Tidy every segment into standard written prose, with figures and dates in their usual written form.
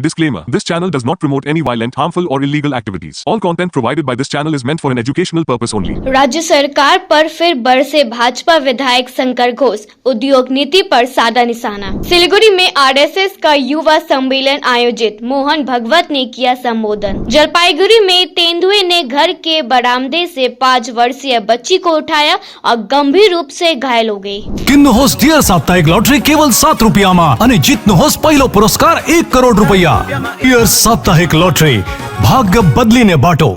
Disclaimer: This channel does not promote any violent, harmful, or illegal activities. All content provided by this channel is meant for an educational purpose only. राज्य सरकार पर फिर बरसे भाजपा विधायक शंकर घोष, उद्योग नीति पर साधा निशाना। सिलीगुड़ी में आरएसएस का युवा सम्मेलन आयोजित, मोहन भगवत ने किया संबोधन। जलपाईगुड़ी में तेंदुए ने घर के बरामदे से 5 वर्षीय बच्ची को उठाया और गंभीर रूप से घायल हो गई। किन्नुहोस् डियर साप्ताहिक लॉटरी केवल 7 रुपियाँमा अनि जित्नुहोस् पहिलो पुरस्कार 1 करोड रुपैयाँ। डियर साप्ताहिक लॉटरी, भाग्य बदलिने बाटो।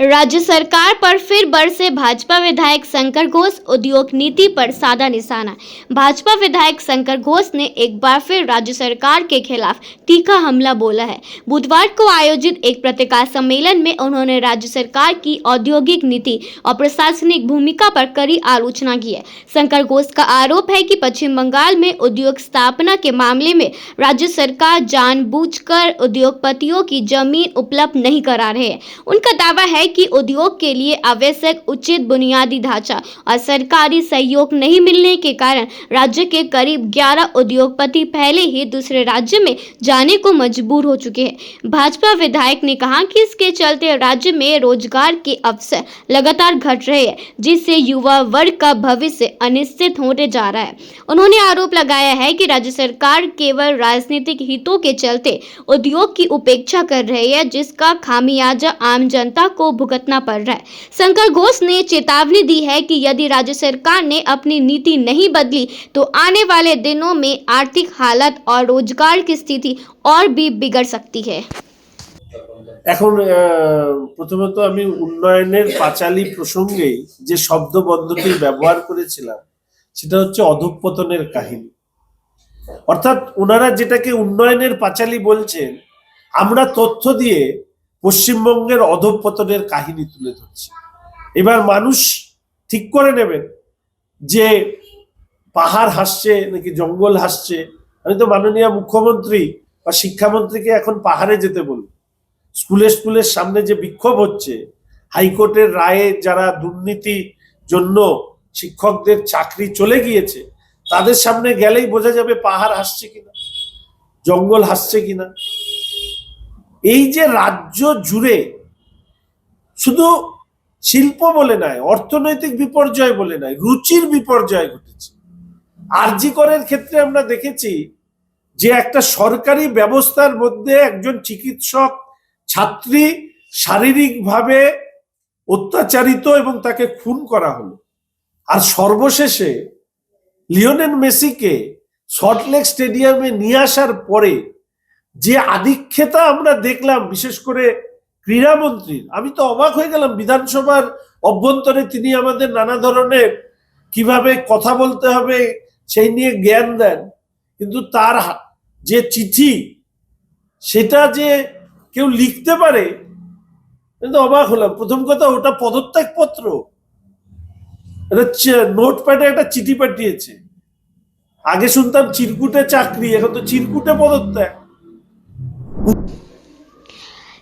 राज्य सरकार पर फिर बरसे भाजपा विधायक शंकर घोष, उद्योग नीति पर साधा निशाना। भाजपा विधायक शंकर घोष ने एक बार फिर राज्य सरकार के खिलाफ तीखा हमला बोला है। बुधवार को आयोजित एक पत्रकार सम्मेलन में उन्होंने राज्य सरकार की औद्योगिक नीति और प्रशासनिक भूमिका पर कड़ी आलोचना की है। शंकर घोष का आरोप है कि पश्चिम बंगाल में उद्योग स्थापना के मामले में राज्य सरकार जानबूझकर उद्योगपतियों की जमीन उपलब्ध नहीं करा रहे हैं। उनका दावा है कि उद्योग के लिए आवश्यक उचित बुनियादी ढांचा और सरकारी सहयोग नहीं मिलने के कारण राज्य के करीब 11 उद्योगपति पहले ही दूसरे राज्य में जाने को मजबूर हो चुके हैं। भाजपा विधायक ने कहा कि इसके चलते राज्य में रोजगार के अवसर लगातार घट रहे हैं, जिससे युवा वर्ग का भविष्य अनिश्चित होने जा रहा है। उन्होंने आरोप लगाया है कि राज्य सरकार केवल राजनीतिक हितों के चलते उद्योग की उपेक्षा कर रही है, जिसका खामियाजा आम जनता को भुगतना पड़ रहा है। शंकर घोष ने चेतावनी दी है कि यदि राज्य सरकार ने अपनी नीति नहीं बदली तो आने वाले दिनों में आर्थिक हालत और रोजगार की स्थिति और भी बिगड़ सकती है। এখন প্রথমত আমি উন্নয়নের পাঁচালী প্রসঙ্গে যে শব্দবন্ধটি ব্যবহার করেছিলাম সেটা হচ্ছে অধঃপতনের কাহিনী। অর্থাৎ ওনারা যেটাকে উন্নয়নের পাঁচালী বলছেন, আমরা তথ্য দিয়ে পশ্চিমবঙ্গের অধঃপতনের কাহিনী তুলে ধরছি। এবার মানুষ ঠিক করে নেবেন যে পাহাড় হাসছে নাকি জঙ্গল হাসছে। আমি তো মাননীয় মুখ্যমন্ত্রী বা শিক্ষামন্ত্রীকে এখন পাহাড়ে যেতে বলি। স্কুলের সামনে যে বিক্ষোভ হচ্ছে, হাইকোর্টের রায়ে যারা দুর্নীতি জন্য শিক্ষকদের চাকরি চলে গিয়েছে তাদের সামনে গেলেই বোঝা যাবে পাহাড় হাসছে কিনা, জঙ্গল হাসছে কিনা। এই যে রাজ্য জুড়ে শুধু শিল্প বলে নয়, অর্থনৈতিক বিপর্যয় বলে নয়, রুচির বিপর্যয় ঘটেছে। আরজি করের ক্ষেত্রে আমরা দেখেছি যে একটা সরকারি ব্যবস্থার মধ্যে একজন চিকিৎসক ছাত্রী শারীরিকভাবে অত্যাচারিত এবং তাকে খুন করা হলো। আর সর্বশেষে লিওনেল মেসিকে সল্টলেক স্টেডিয়ামে নিয়ে আসার পরে যে আধিক্যতা আমরা দেখলাম, বিশেষ করে ক্রীড়ামন্ত্রীর, আমি তো অবাক হয়ে গেলাম। বিধানসভার অভ্যন্তরে তিনি আমাদের নানা ধরনের কিভাবে কথা বলতে হবে সেই নিয়ে জ্ঞান দেন, কিন্তু তার যে চিঠি সেটা যে কেউ লিখতে পারে কিন্তু অবাক হলাম। প্রথম কথা, ওটা পদত্যাগ পত্র, এটা নোটপ্যাডে একটা চিঠি পাঠিয়েছে। আগে শুনতাম চিরকুটে চাকরি, এখন তো চিরকুটে পদত্যাগ।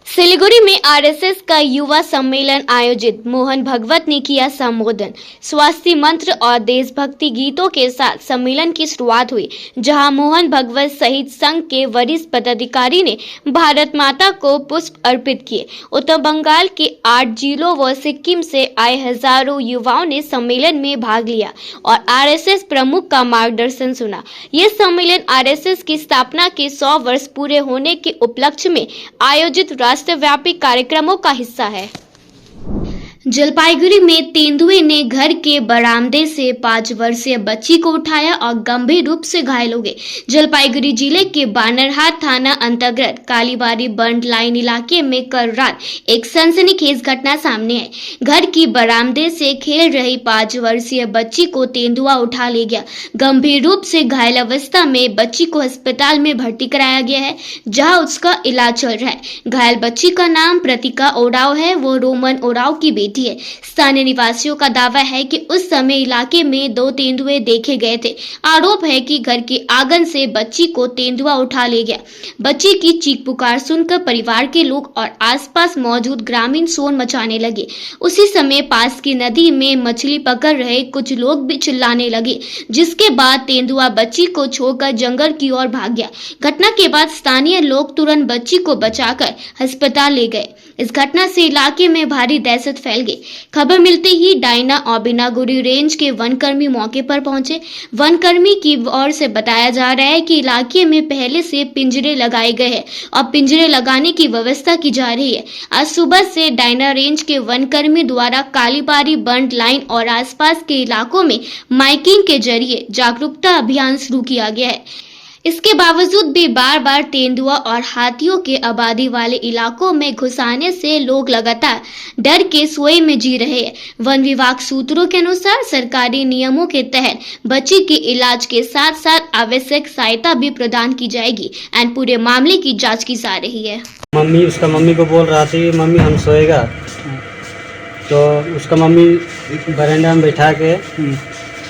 सिलीगुड़ी में आरएसएस का युवा सम्मेलन आयोजित, मोहन भगवत ने किया संबोधन। स्वास्थ्य मंत्र और देशभक्ति गीतों के साथ सम्मेलन की शुरुआत हुई, जहां मोहन भगवत सहित संघ के वरिष्ठ पदाधिकारी ने भारत माता को पुष्प अर्पित किए। उत्तर बंगाल के 8 जिलों व सिक्किम से आए हजारों युवाओं ने सम्मेलन में भाग लिया और आरएसएस प्रमुख का मार्गदर्शन सुना। यह सम्मेलन आरएसएस की स्थापना के 100 वर्ष पूरे होने के उपलक्ष्य में आयोजित राष्ट्रव्यापी कार्यक्रमों का हिस्सा है। जलपाईगुड़ी में तेंदुए ने घर के बरामदे से 5 वर्षीय बच्ची को उठाया और गंभीर रूप से घायल हो गए। जलपाईगुड़ी जिले के बानरहाट थाना अंतर्गत कालीबाड़ी बंड लाइन इलाके में कल रात एक सनसनीखेज घटना सामने है। घर की बरामदे से खेल रही 5 वर्षीय बच्ची को तेंदुआ उठा ले गया। गंभीर रूप से घायल अवस्था में बच्ची को अस्पताल में भर्ती कराया गया है, जहां उसका इलाज चल रहा है। घायल बच्ची का नाम प्रतिका ओराव है, वो रोमन ओराव की बेटी बेटी है। स्थानीय निवासियों का दावा है कि उस समय इलाके में 2 तेंदुए देखे गए थे। आरोप है कि घर के आंगन से बच्ची को तेंदुआ उठा ले गया। बच्ची की चीख पुकार सुनकर परिवार के लोग और आसपास मौजूद ग्रामीण शोर मचाने लगे। उसी समय पास की नदी में मछली पकड़ रहे कुछ लोग भी चिल्लाने लगे, जिसके बाद तेंदुआ बच्ची को छोड़कर जंगल की ओर भाग गया। घटना के बाद स्थानीय लोग तुरंत बच्ची को बचाकर अस्पताल ले गए। इस घटना से इलाके में भारी दहशत फैल गई। खबर मिलते ही डायना और बिनागुड़ी रेंज के वनकर्मी मौके पर पहुंचे। वनकर्मी की ओर से बताया जा रहा है कि इलाके में पहले से पिंजरे लगाए गए हैं और पिंजरे लगाने की व्यवस्था की जा रही है। आज सुबह से डायना रेंज के वनकर्मी द्वारा कालीबारी, बंड लाइन और आसपास के इलाकों में माइकिंग के जरिए जागरूकता अभियान शुरू किया गया है। इसके बावजूद भी बार बार तेंदुआ और हाथियों के आबादी वाले इलाकों में घुस आने से लोग लगातार डर के सोए में जी रहे हैं। वन विभाग सूत्रों के अनुसार सरकारी नियमों के तहत बच्ची के इलाज के साथ साथ आवश्यक सहायता भी प्रदान की जाएगी एंड पूरे मामले की जांच की जा रही है। उसका मम्मी को बोल रहा थी मम्मी हम सोएगा, तो उसका मम्मी बरामदा में बैठा के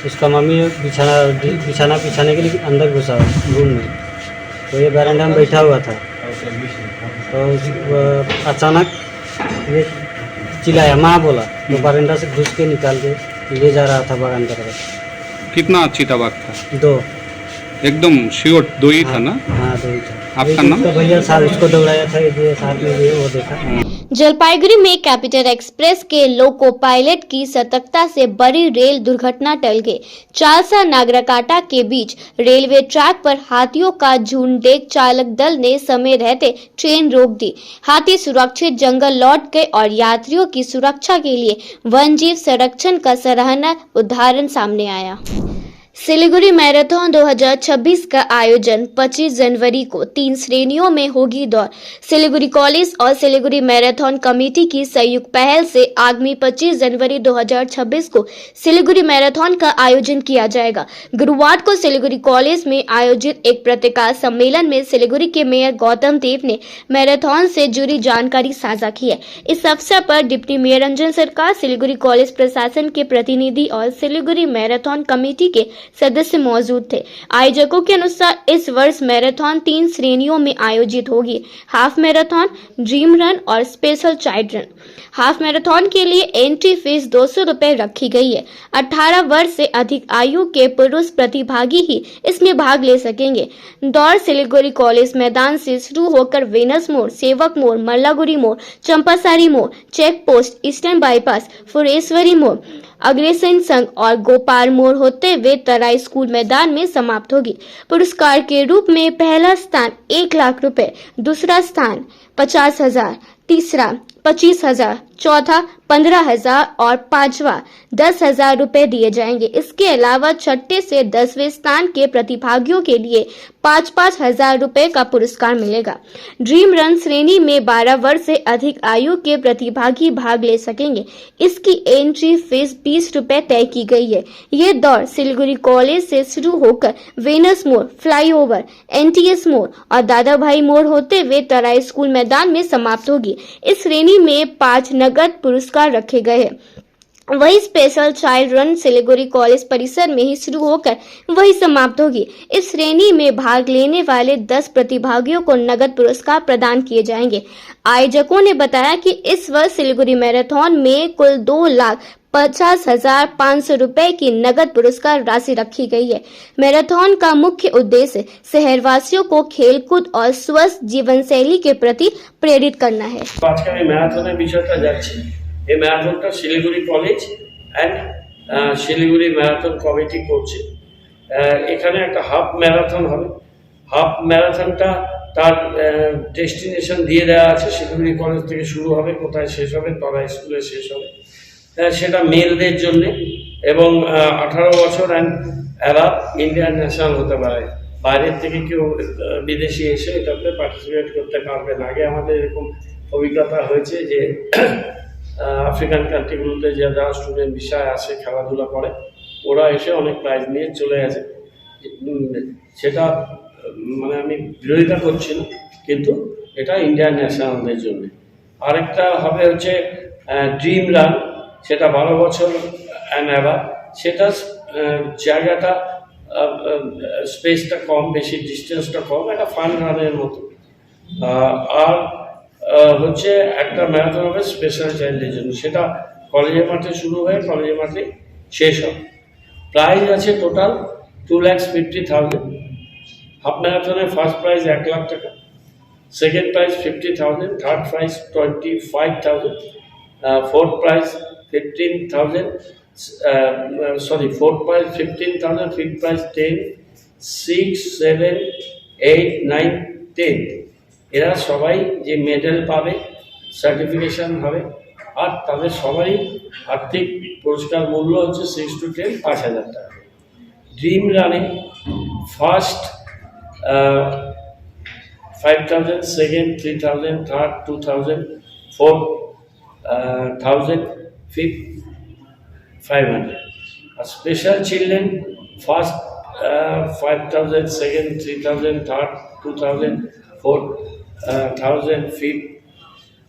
उसका मम्मी बिछाना बिछाने के लिए अंदर घुसा रूम में, तो ये बरामदा में बैठा हुआ था। तो अचानक ये चिल्लाया, माँ बोला, तो बरामदा से घुस के निकाल के ले जा रहा था बरामदा तरफ। कितना चीताबाघ था? 2 एकदम श्योर 2 ही था ना? हाँ 2 ही था। आपका नाम? भैया साहब उसको दौड़ाया था, ये साथ में ये वो देखा। जलपाईगुड़ी में कैपिटल एक्सप्रेस के लोको पायलट की सतर्कता से बड़ी रेल दुर्घटना टल गई। चालसा नागराकाटा के बीच रेलवे ट्रैक पर हाथियों का झुंड देख चालक दल ने समय रहते ट्रेन रोक दी। हाथी सुरक्षित जंगल लौट गए और यात्रियों की सुरक्षा के लिए वन जीव संरक्षण का सराहनीय उदाहरण सामने आया। सिलीगुड़ी मैराथन 2026 का आयोजन 25 जनवरी को 3 श्रेणियों में होगी दौड़। सिलीगुड़ी कॉलेज और सिलीगुड़ी मैराथन कमेटी की संयुक्त पहल से आगामी 25 जनवरी 2026 को सिलीगुड़ी मैराथन का आयोजन किया जाएगा। गुरुवार को सिलीगुड़ी कॉलेज में आयोजित एक पत्रकार सम्मेलन में सिलीगुड़ी के मेयर गौतम देव ने मैराथन से जुड़ी जानकारी साझा की है। इस अवसर पर डिप्टी मेयर रंजन सरकार, सिलीगुड़ी कॉलेज प्रशासन के प्रतिनिधि और सिलीगुड़ी मैराथन कमेटी के सदस्य मौजूद थे। आयोजकों के अनुसार इस वर्ष मैराथन 3 श्रेणियों में आयोजित होगी: हाफ मैराथन, ड्रीम रन और special child run. Half marathon के लिए एंट्री फीस 200 रुपए रखी गई है। 18 वर्ष से अधिक आयु के पुरुष प्रतिभागी ही इसमें भाग ले सकेंगे। दौड़ सिलीगुड़ी कॉलेज मैदान से शुरू होकर वेनस मोड़, सेवक मोड़, मल्लागुड़ी मोड़, चंपासारी मोड़, चेक पोस्ट, ईस्टर्न बाईपास, फुरेश्वरी मोड़, अग्रसेन संघ और गोपाल मोड़ होते हुए तराई स्कूल मैदान में समाप्त होगी। पुरस्कार के रूप में पहला स्थान 1 लाख रुपए, दूसरा स्थान 50,000, तीसरा 25,000, चौथा 15,000 और पांचवा 10,000 रुपए दिए जाएंगे। इसके अलावा छठे से 10वें स्थान के प्रतिभागियों के लिए 5,000 रुपए का पुरस्कार मिलेगा। ड्रीम रन श्रेणी में 12 वर्ष से अधिक आयु के प्रतिभागी भाग ले सकेंगे। इसकी एंट्री फीस 20 रुपए तय की गई है। ये दौड़ सिलीगुड़ी कॉलेज से शुरू होकर वेनस मोड़, फ्लाईओवर, NTS मोड़ और दादा भाई मोड़ होते हुए तराई स्कूल मैदान में समाप्त होगी। इस श्रेणी में 5 नगद पुरस्कार रखे गए हैं। वही special child run Siliguri college परिसर में ही शुरू होकर वही समाप्त होगी। इस श्रेणी में भाग लेने वाले 10 प्रतिभागियों को नगद पुरस्कार प्रदान किए जाएंगे। आयोजकों ने बताया कि इस वर्ष सिलीगुड़ी मैराथन में कुल 2,50,500 रुपए की नगद पुरस्कार राशि रखी गई है। मैराथन का मुख्य उद्देश्य शहरवासियों को खेलकूद और स्वस्थ जीवन शैली के प्रति प्रेरित करना है। আজকে আমি ম্যারাথনের বিষয়টা যাচ্ছি। এই ম্যারাথনটা Siliguri college and Siliguri marathon committee করছে। এখানে একটা হাফ ম্যারাথন হবে। হাফ ম্যারাথনটা তার ডেস্টিনেশন দিয়ে দেওয়া আছে। শিলিগুড়ি কলেজ থেকে শুরু হবে, কোথায় শেষ হবে, তরা স্কুলে শেষ হবে। সেটা মেলদের জন্য এবং 18 বছর অ্যান্ড অ্যাবাভ ইন্টারন্যাশনাল হতে পারে। বাইরের থেকে কেউ বিদেশি এসে এটাতে পার্টিসিপেট করতে পারবে না। আগে আমাদের এরকম অভিজ্ঞতা হয়েছে যে আফ্রিকান কান্ট্রিগুলোতে যারা স্টুডেন্ট ভিসায় আসে খেলাধুলা করে, ওরা এসে অনেক প্রাইজ নিয়ে চলে গেছে। সেটা মানে আমি বিরোধিতা করছি না, কিন্তু এটা ইন্টারন্যাশনালদের জন্য। আরেকটা হবে হচ্ছে ড্রিম রান। সেটা 12 বছর অ্যান্ড অ্যাবাভ, সেটা জায়গাটা স্পেসটা কম, বেশি ডিস্টেন্সটা কম, একটা ফান রানের মতো। আর হচ্ছে একটা ম্যারাথন হবে স্পেশাল চাইল্ডের জন্য, সেটা কলেজের মাঠে শুরু হয়ে কলেজের মাঠে শেষ হবে। প্রাইজ আছে টোটাল 2,50,000। হাফ ম্যারাথনের ফার্স্ট প্রাইজ 1 লাখ টাকা, second prize 50,000, third prize 25,000, fourth prize 15,000, fourth prize 15,000, fifth prize 10, 6, 7, 8, 9, 10। এরা সবাই যে মেডেল পাবে, সার্টিফিকেশন হবে, আর তাদের সবাই আর্থিক পুরস্কার মূল্য হচ্ছে 6 to 10 5,000 টাকা। ড্রিম রানে first 5,000, second 3,000, third 2,000, fourth 1,000, fifth 500। আর special children first 5,000, second 3,000, third 2,000, fourth 1,000,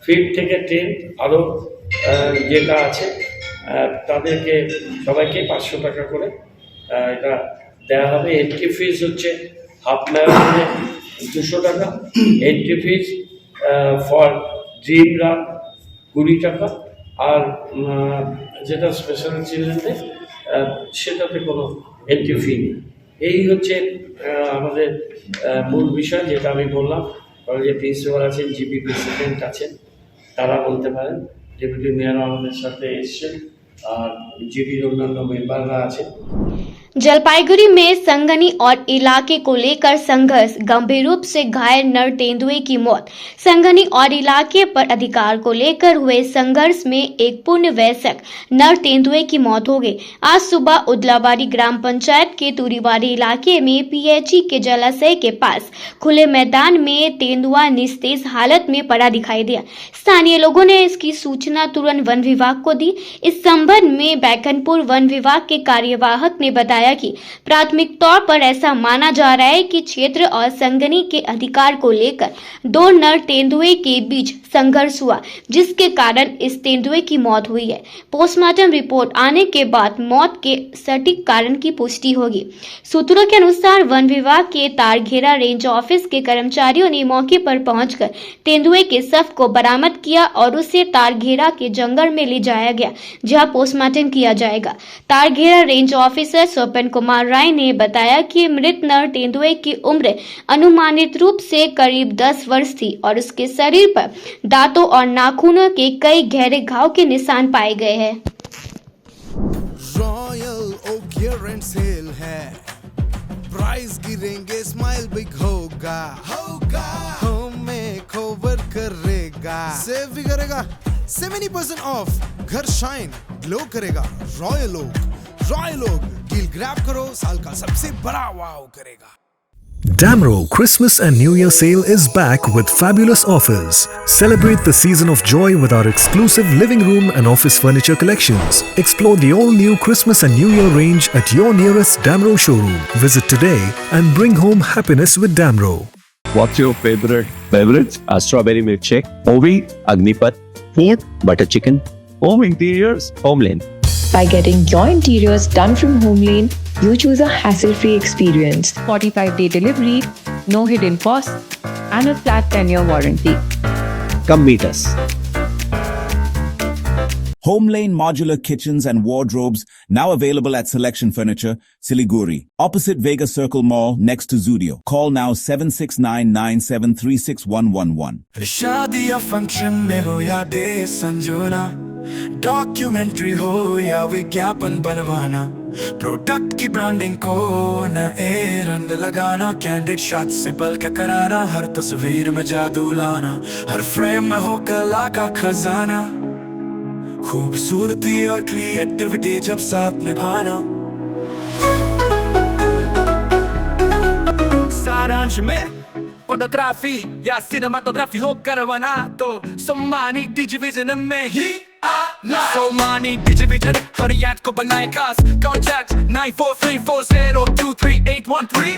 fifth থেকে 10 আরও যেটা আছে তাদেরকে সবাইকে 500 টাকা করে এটা দেওয়া হবে। এন্ট্রি ফিস হচ্ছে হাফ ম্যারাথনে 200 টাকা, entry fees for dream run 20 টাকা, আর যেটা স্পেশাল চিলড্রেনদের সেটাতে কোনো এন্ট্রি ফি নেই। এই হচ্ছে আমাদের মূল বিষয়, যেটা আমি বললাম। কলেজের প্রিন্সিপাল আছেন, জিপি প্রেসিডেন্ট আছেন, তারা বলতে পারেন। ডেপুটি মেয়র আমাদের সাথে এসছেন, আর জিপির অন্যান্য মেম্বাররা আছেন। जलपाईगुड़ी में संगनी और इलाके को लेकर संघर्ष, गंभीर रूप से घायल नर तेंदुए की मौत। संगनी और इलाके पर अधिकार को लेकर हुए संघर्ष में एक पूर्ण वयस्क नर तेंदुए की मौत हो गई। आज सुबह उदलाबाड़ी ग्राम पंचायत के तूरीबाड़ी इलाके में पीएचई के जलाशय के पास खुले मैदान में तेंदुआ निस्तेज हालत में पड़ा दिखाई दिया। स्थानीय लोगों ने इसकी सूचना तुरंत वन विभाग को दी। इस संबंध में बैकनपुर वन विभाग के कार्यवाहक ने बताया कि प्राथमिक तौर पर ऐसा माना जा रहा है कि क्षेत्र और संगनी के अधिकार को लेकर 2 नर तेंदुए के बीच संघर्ष हुआ, जिसके कारण इस तेंदुए की मौत हुई है। पोस्टमार्टम रिपोर्ट आने के बाद मौत के सटीक कारण की पुष्टि होगी। सूत्रों के अनुसार वन विभाग के तारघेरा रेंज ऑफिस के कर्मचारियों ने मौके पर पहुंचकर तेंदुए के शव को बरामद किया और उसे तारघेरा के जंगल में ले जाया गया, जहां पोस्टमार्टम किया जाएगा। तारघेरा रेंज ऑफिसर स्वपन कुमार राय ने बताया कि मृत नर तेंदुए की उम्र अनुमानित रूप से करीब 10 वर्ष थी और उसके शरीर पर दांतों और नाखूनों के कई गहरे घाव के निशान पाए गए हैं। Royal Oak year end sale है, प्राइस गिरेंगे, स्माइल बिग होगा, हमें कवर करेगा, सेव भी करेगा, 70% ऑफ, घर शाइन ग्लो करेगा। रॉयल ओक डील ग्रैब करो, साल का सबसे बड़ा वाव करेगा। Damro Christmas and New Year sale is back with fabulous offers. Celebrate the season of joy with our exclusive living room and office furniture collections. Explore the all-new Christmas and New Year range at your nearest Damro showroom. Visit today and bring home happiness with Damro. What's your favorite beverage? Strawberry milkshake. Ovi, Agnipat. Food, butter chicken. Home interiors, Homeland. By getting your interiors done from Homelane, you choose a hassle-free experience. 45-day delivery, no hidden costs, and a flat 10-year warranty. Come meet us. Homelane Modular Kitchens and Wardrobes, now available at Selection Furniture, Siliguri, opposite Vega Circle Mall, next to Zudio. Call now 7699736111. शादी या function में हो या day संजोना, documentary हो या विज्ञापन बनवाना, product की ब्रांडिंग को न रंग लगाना, कैंडिड शॉट से बल्क कराना, हर तस्वीर में जादू लाना, हर फ्रेम में हो कला का खजाना, खूबसूरती और क्रिएटिविटी जब साथ निभाना। सारांश में फोटोग्राफी या सिनेमाटोग्राफी हो करवाना तो सोमानी डिजिविजन में ही आना। सोमानी डिजिविजन हर याद को बनाए खास। कॉन्टैक्ट 9434023813।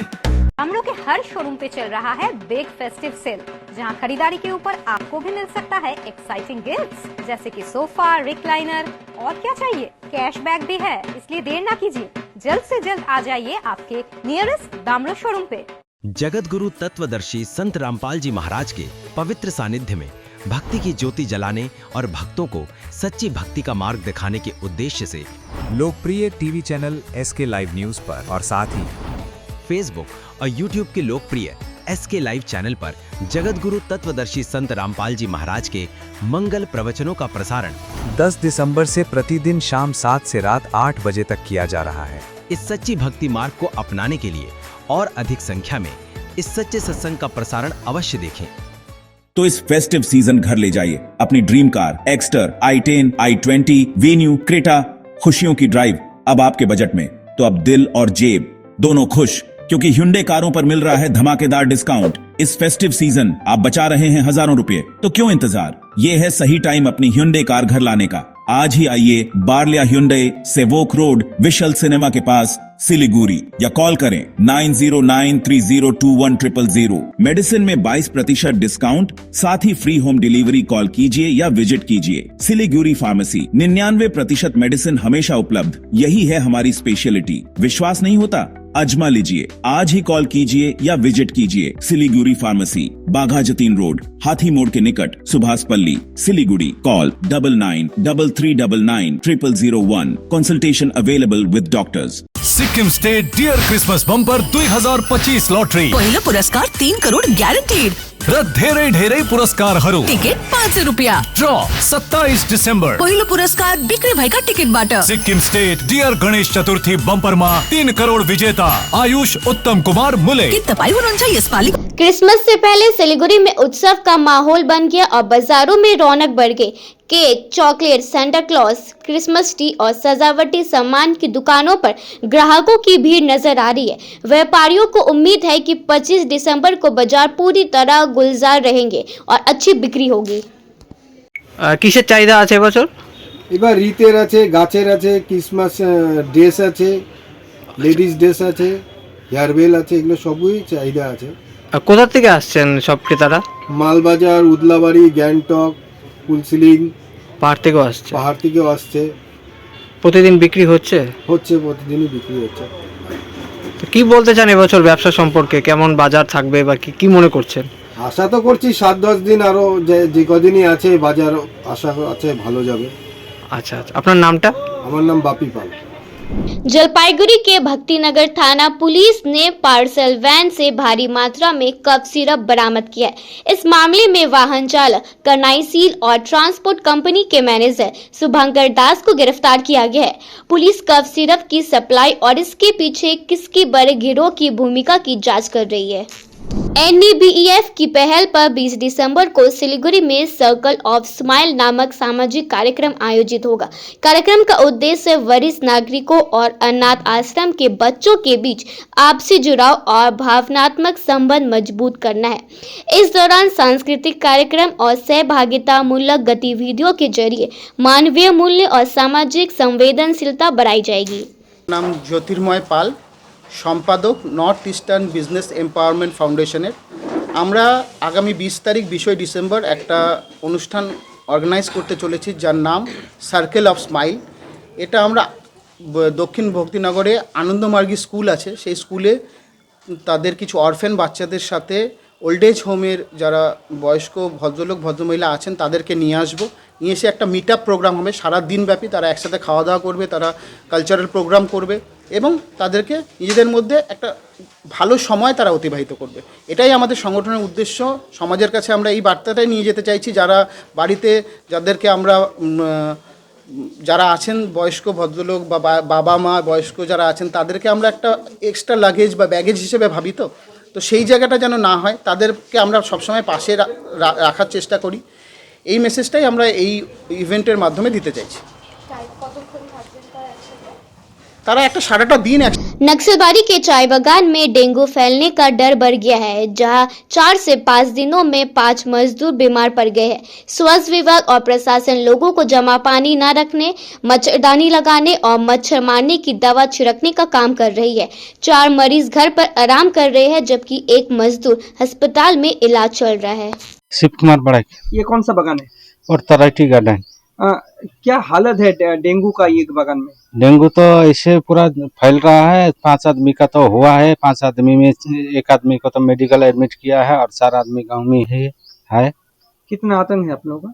दामरों के हर शोरूम पे चल रहा है बिग फेस्टिव सेल, जहां खरीदारी के ऊपर आपको भी मिल सकता है एक्साइटिंग गिफ्ट्स, जैसे कि सोफा, रिक्लाइनर और क्या चाहिए, कैशबैक भी है। इसलिए देर ना कीजिए, जल्द से जल्द आ जाइए आपके नियरेस्ट दामरो शोरूम पे। जगत गुरु तत्वदर्शी संत रामपाल जी महाराज के पवित्र सानिध्य में भक्ति की ज्योति जलाने और भक्तों को सच्ची भक्ति का मार्ग दिखाने के उद्देश्य से लोकप्रिय TV channel SK live news पर और साथ ही फेसबुक और यूट्यूब के लोकप्रिय SK लाइव चैनल पर जगत गुरु तत्वदर्शी संत रामपाल जी महाराज के मंगल प्रवचनों का प्रसारण 10 दिसंबर से प्रतिदिन शाम 7 से रात 8 बजे तक किया जा रहा है। इस सच्ची भक्ति मार्ग को अपनाने के लिए और अधिक संख्या में इस सच्चे सत्संग का प्रसारण अवश्य देखें। तो इस फेस्टिव सीजन घर ले जाइए अपनी dream car Exter, i10, i20, venue, Creta. खुशियों की ड्राइव अब आपके बजट में, तो अब दिल और जेब दोनों खुश, क्योंकि Hyundai कारों पर मिल रहा है धमाकेदार डिस्काउंट। इस फेस्टिव सीजन आप बचा रहे हैं हजारों रुपए, तो क्यों इंतजार। ये है सही टाइम अपनी Hyundai कार घर लाने का। आज ही आइए बार्लिया Hyundai, Sevoke road, we shall cinema के पास, सिलीगुड़ी, या कॉल करें 9093021000। मेडिसिन में 22% डिस्काउंट, साथ ही फ्री होम डिलीवरी। कॉल कीजिए या विजिट कीजिए। सिलीगुड़ी फार्मेसी, 99% मेडिसिन हमेशा उपलब्ध। यही है हमारी स्पेशलिटी। विश्वास नहीं होता, अजमा लीजिए। आज ही कॉल कीजिए या विजिट कीजिए। सिलीगुड़ी फार्मेसी, बाघा जतीन रोड, हाथी मोड़ के निकट, Subhash Palli, Siliguri. Call 9933990001। Consultation available with doctors. Sikkim state dear Christmas bumper 2025 lottery पहिलो पुरस्कार 3 करोड ग्यारेन्टेड र धेरै धेरै पुरस्कारहरू। टिकट 500 रुपियाँ। ड्र 27 डिसेम्बर। पहिलो पुरस्कार बिक्री भएका टिकटबाट। सिक्किम स्टेट डियर गणेश चतुर्थी बम्परमा 3 करोड विजेता आयुष उत्तम कुमार मुले। के तपाईँ हुनुहुन्छ यसपालि? क्रिसमस से पहले सिलीगुड़ी में उत्सव का माहौल बन गया और बाजारों में रौनक बढ़ गई। Cake, chocolate, Santa Claus, Christmas tree और सजावटी सामान की दुकानों पर ग्राहकों की भीड़ नजर आ रही है। व्यापारियों को उम्मीद है कि 25 दिसंबर को बाजार पूरी तरह गुलजार रहेंगे और अच्छी बिक्री होगी। কিসের চাহিদা আছে এবছর? এবার রিতের আছে, গাছের আছে, ক্রিসমাস ড্রেস আছে, লেডিস ড্রেস আছে, হেয়ারবেল আছে, এগুলো সবই চাহিদা আছে। কোথা থেকে আসছেন সব ক্রেতারা? মালবাজার, উদলাবাড়ি, গ্যাংটক, ফুলসিলিং, পাহাড় থেকেও আসছে। পাহাড় থেকেও আসছে। প্রতিদিন বিক্রি হচ্ছে? হচ্ছে, প্রতিদিনই বিক্রি হচ্ছে। তো কি বলতে চান এবছর ব্যবসা সম্পর্কে, কেমন বাজার থাকবে বা কি মনে করছেন? আশা তো করছি 7-10 দিন আরো যে কদিনই আছে বাজার আশা আছে ভালো যাবে। আচ্ছা আচ্ছা, আপনার নামটা? আমার নাম বাপি পাল। जलपाईगुड़ी के भक्तिनगर थाना पुलिस ने पार्सल वैन से भारी मात्रा में कफ सिरप बरामद किया है। इस मामले में वाहन चालक, करनाई सील और ट्रांसपोर्ट कंपनी के मैनेजर शुभंकर दास को गिरफ्तार किया गया है। पुलिस कफ सिरप की सप्लाई और इसके पीछे किसकी बड़े गिरोह की भूमिका की जांच कर रही है। NEBEF की पहल पर 20 दिसंबर को सिलीगुड़ी में सर्कल ऑफ स्माइल नामक सामाजिक कार्यक्रम आयोजित होगा। कार्यक्रम का उद्देश्य वरिष्ठ नागरिकों और अनाथ आश्रम के बच्चों के बीच आपसी जुड़ाव और भावनात्मक संबंध मजबूत करना है। इस दौरान सांस्कृतिक कार्यक्रम और सहभागिता मूलक गतिविधियों के जरिए मानवीय मूल्य और सामाजिक संवेदनशीलता बढ़ाई जाएगी। नाम ज्योतिर्मय पाल, সম্পাদক নর্থ ইস্টার্ন বিজনেস এম্পাওয়ারমেন্ট ফাউন্ডেশনের। আমরা আগামী 20 তারিখ 20 ডিসেম্বর একটা অনুষ্ঠান অর্গানাইজ করতে চলেছি যার নাম সার্কেল অফ স্মাইল। এটা আমরা দক্ষিণ ভক্তিনগরে আনন্দমার্গী স্কুল আছে, সেই স্কুলে তাদের কিছু অরফেন বাচ্চাদের সাথে ওল্ড এজ হোমের যারা বয়স্ক ভদ্রলোক ভদ্রমহিলা আছেন তাদেরকে নিয়ে আসবো। নিয়ে এসে একটা মিট আপ প্রোগ্রাম হবে, সারা দিনব্যাপী তারা একসাথে খাওয়া দাওয়া করবে, তারা কালচারাল প্রোগ্রাম করবে এবং তাদেরকে নিজেদের মধ্যে একটা ভালো সময় তারা অতিবাহিত করবে। এটাই আমাদের সংগঠনের উদ্দেশ্য। সমাজের কাছে আমরা এই বার্তাটাই নিয়ে যেতে চাইছি, যারা বাড়িতে যাদেরকে আমরা যারা আছেন বয়স্ক ভদ্রলোক বা বাবা মা বয়স্ক যারা আছেন তাদেরকে আমরা একটা এক্সট্রা লাগেজ বা ব্যাগেজ হিসেবে ভাবি, তো সেই জায়গাটা যেন না হয়, তাদেরকে আমরা সবসময় পাশে রাখার চেষ্টা করি। এই মেসেজটাই আমরা এই ইভেন্টের মাধ্যমে দিতে চাইছি। তারা একটা সারাটা দিন नक्सलबाड़ी के चाय बागान में डेंगू फैलने का डर बढ़ गया है, जहां 4 से 5 दिनों में 5 मजदूर बीमार पड़ गए हैं। स्वास्थ्य विभाग और प्रशासन लोगों को जमा पानी न रखने, मच्छरदानी लगाने और मच्छर मारने की दवा छिड़कने का काम कर रही है। 4 मरीज घर पर आराम कर रहे हैं, जबकि 1 मजदूर अस्पताल में इलाज चल रहा है। शिव कुमार बड़ा। ये कौन सा बागान है और तराइटी गार्डन। क्या हालत है डेंगू का ये बागान में? डेंगू तो ऐसे पूरा फैल रहा है। 5 आदमी का तो हुआ है। 5 आदमी में 1 आदमी को तो मेडिकल एडमिट किया है और 4 आदमी गांव में ही है। कितना आतंक है आप लोगों का?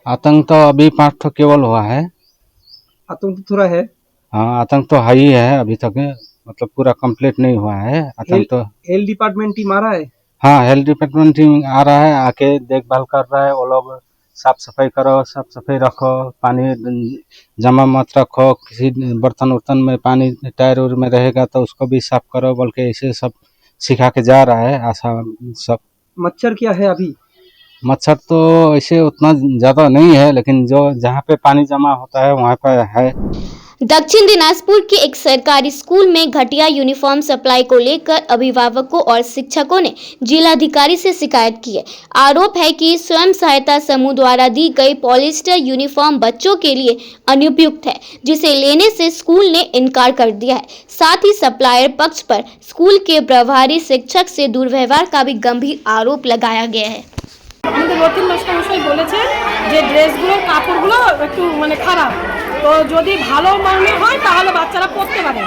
आतंक तो अभी 5 तो केवल हुआ है। आतंक थोड़ा है। हाँ, आतंक तो है ही है अभी तक, मतलब पूरा कंप्लीट नहीं हुआ है आतंक तो। हेल्थ डिपार्टमेंट टीम आ रहा है? हाँ, हेल्थ डिपार्टमेंट टीम आ रहा है, आके देखभाल कर रहा है। वो लोग साफ सफाई करो, साफ सफाई रखो, पानी जमा मत रखो, किसी बर्तन उर्तन में पानी टायर उर में रहेगा तो उसको भी साफ करो, बल्कि ऐसे सब सिखा के जा रहा है आशा सब। मच्छर क्या है अभी? मच्छर तो ऐसे उतना ज्यादा नहीं है, लेकिन जो जहाँ पे पानी जमा होता है वहाँ पे है। दक्षिण दिनाजपुर के एक सरकारी स्कूल में घटिया यूनिफॉर्म सप्लाई को लेकर अभिभावकों और शिक्षकों ने जिलाधिकारी से शिकायत की है। आरोप है कि स्वयं सहायता समूह द्वारा दी गई पॉलिस्टर यूनिफॉर्म बच्चों के लिए अनुपयुक्त है, जिसे लेने से स्कूल ने इनकार कर दिया है। साथ ही सप्लायर पक्ष पर स्कूल के प्रभारी शिक्षक से दुर्व्यवहार का भी गंभीर आरोप लगाया गया है। আমাদের নতুন মাস্টারমশাই বলেছে যে ড্রেসগুলো কাপড়গুলো একটু মানে খারাপ, তো যদি ভালো মানের হয় তাহলে বাচ্চারা পরতে পারে।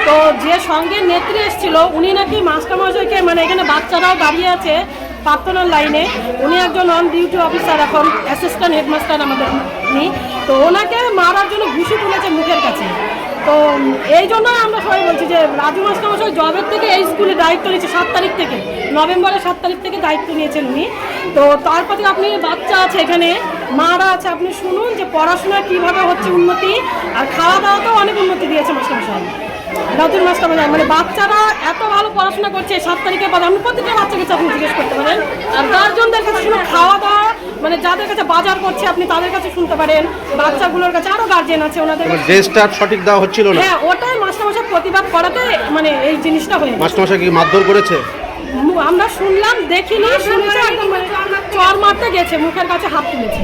তো যে সঙ্গে নেত্রী এসেছিল উনি নাকি মাস্টারমশাইকে মানে এখানে বাচ্চারাও দাঁড়িয়ে আছে প্রার্থনার লাইনে, উনি একজন অন ডিউটি অফিসার, এখন অ্যাসিস্ট্যান্ট হেডমাস্টার আমাদের উনি, তো ওনাকে মারার জন্য ঘুষি তুলেছে মুখের কাছে। তো এই জন্যই আমরা সবাই বলছি যে রাজু মাস্টারমশাই জবের থেকে এই স্কুলে দায়িত্ব নিয়েছে 7 তারিখ থেকে, নভেম্বরের 7 তারিখ থেকে দায়িত্ব নিয়েছেন উনি। তো তারপরে আপনি বাচ্চা আছে এখানে, মারা আছে, আপনি শুনুন যে পড়াশোনা কীভাবে হচ্ছে উন্নতি, আর খাওয়া দাওয়াতেও অনেক উন্নতি দিয়েছে মাস্টারমশাই, রাজুর মাস্টারমশাই। মানে বাচ্চারা এত ভালো পড়াশোনা করছে 7 তারিখের পরে, আপনি প্রত্যেকটা বাচ্চাকে আপনি জিজ্ঞেস করতে পারেন। আর গার্জনদের কাছে শুনে খাওয়া দাওয়া মানে যাদের কাছে বাজার করছে আপনি তাদের কাছে শুনতে পারেন, বাচ্চাগুলোর কাছে আরও গার্জেন আছে ওনাদের ড্রেসটা সঠিক দেওয়া হচ্ছিল না। হ্যাঁ, ওটাই মাস্টারমশাই প্রতিবাদ করাতে মানে এই জিনিসটা হয়েছে। মাস্টারমশাই কি মারধর করেছে? আমরা শুনলাম, দেখিনি, শুনেছি একদম চর মারতে গেছে, মুখের কাছে হাত তুলেছে।